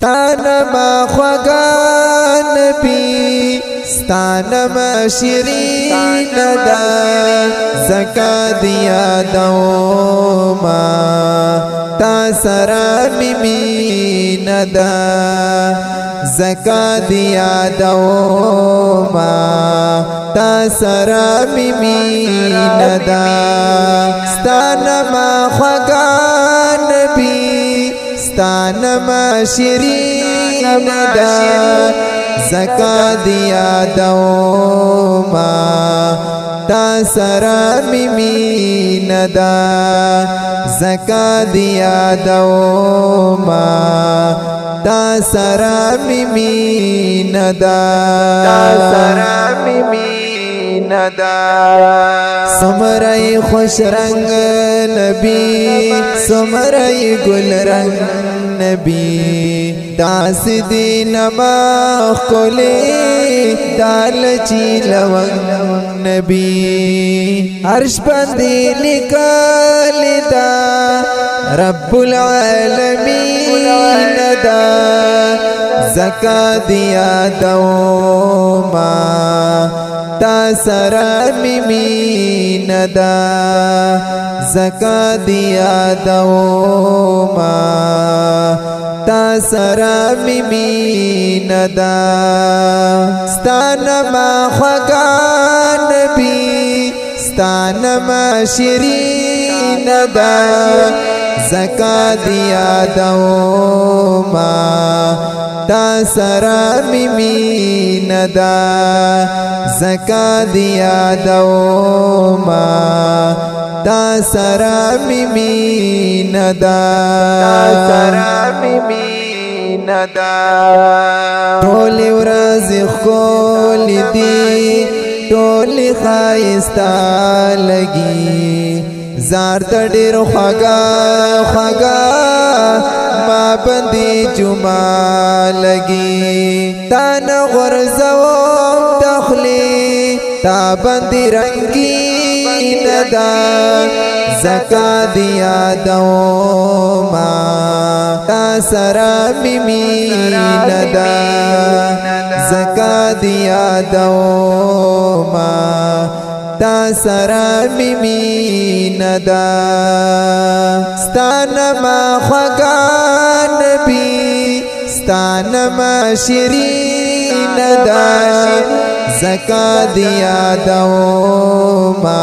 ستانما خوگا نبی ستانما شیرین دا زکا دیا دوما تا سرا ممین دا زکا دیا دوما تا سرا ممین دا ستانما خوگا نبی ستانما شیرین دا زکا دیا دوما تا سرا ممین دا زکا دیا دوما تا سرا ممین دا سمرئی خوش رنگ نبی سمرئی گل رنگ نبی داس دی نماخ کلی دال چی لونگ نبی عرش بندی لکل دا رب العالمین دا زکا دیا دوما تا سرا ممین دا زکا دیا دوما تا سرا ممین دا ستانما خوگا نبی ستانما شیرین دا زکا دیا دوما تا سرا ممین دا زکا دیا دوما تا سرا ممین دا ټولی ورځ ښکلې دي ټولی ښایسته لګي زار ته ډېر خوږه خوږه ما باندې جمعه لګي تا نه غورځوم دخلي تا باندې رنګین دا زکا دیا دوما تا سرا ممین دا زکا دیا دوما تا سرا ممین دا ستانما خوگا نبی ستانما شیرین دا زکا دیا دوما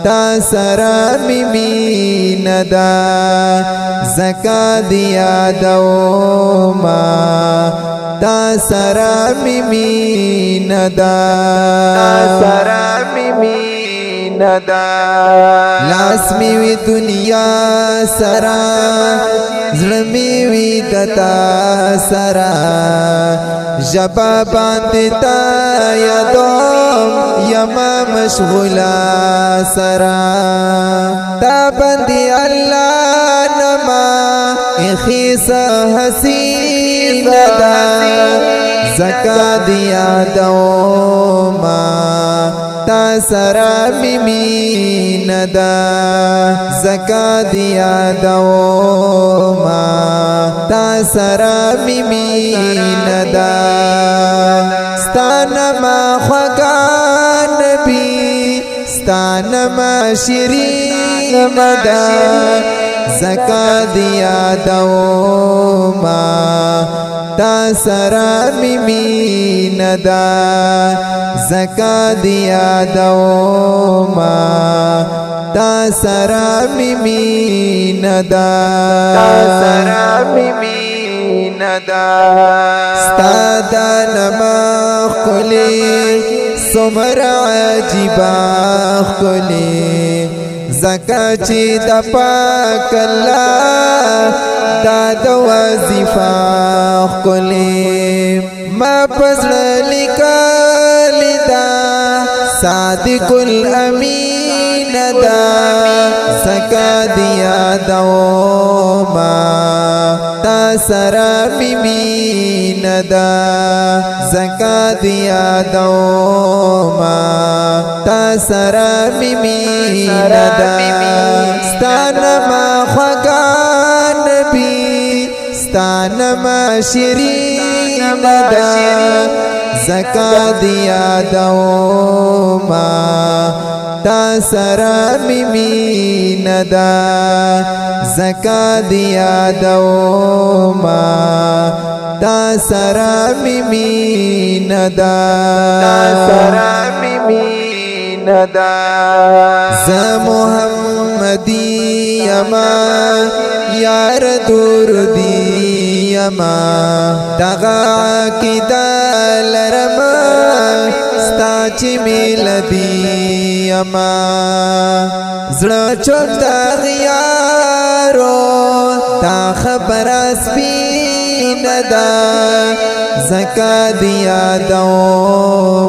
تا سرا ممین دا زکا دیا دوما تا سرا ممین دا لاس می وی دنیا سرا زړه می وی دتا سرا جبا باندې تا یادوم یما مشغولا سرا تا باندې الله نما اخیس حسین دا زکا دیا دوما تا سرا ممین دا زکا دیا دوما تا سرا ممین دا ستانما خوگا نبی ستانما شیرین دا زکا دیا دوما تا سرا ممین دا زکا دیا دوما تا سرا ممین دا ستا دا نماخ کلی سمر عجیبا کلی زکا چی دا پاک اللہ دا دا وظیفہ کلی ما پزر لکلی دا صادق الامین دا زکا دیا دوما تا سرا ممین دا زکا دیا دوما تا سرا ممین دا ستانما خوگا نبی ستانما شیرین دا زکا دیا دو ما تا سرا مین دا زکا دیا دو ما تا سرا مین دا ز محمدی یما یار دردی یما دغا کی دلرما ستا چی ملدی یما زړه چوک دا غیارو تا خبر سپین دا زکا دیا دو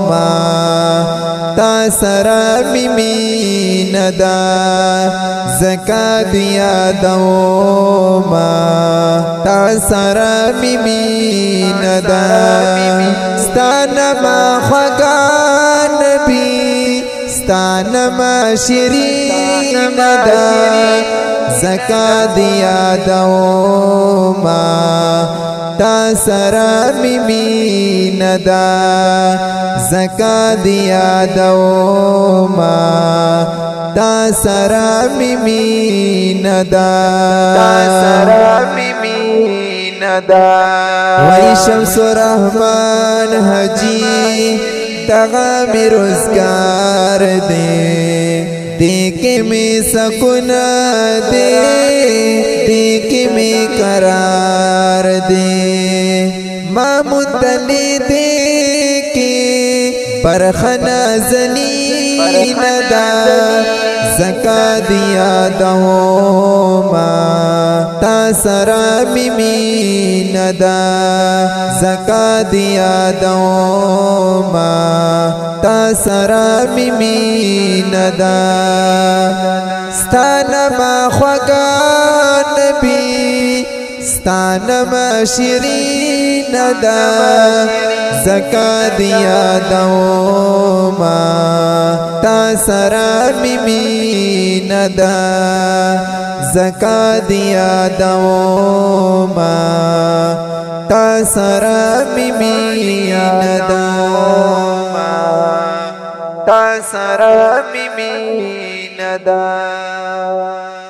ما تا سرا مین دا زکا دیا دو ما تا سرا مین دا ستانما خوگا نبی ستانما شیرین دا زکا دیا دو ما تا سرا مین دا زکا دیا دو ما تا سرا مین دا وی شمس رحمان حجی تغا می روزگار دے دیکھ میں سکون دے دیکھ میں قرار دے مامتلی دیکھ پرخنا زلین دا زکا دیا دو ما تا سرا مین دا زکا دیا دو ما تا سرا مین دا ستانما خوگا نبی ستانما شیرین دا زکا دیا دو ما تا سرا مین دا زکا دیا دو ما تا سرا مین دا تا سرا مین دا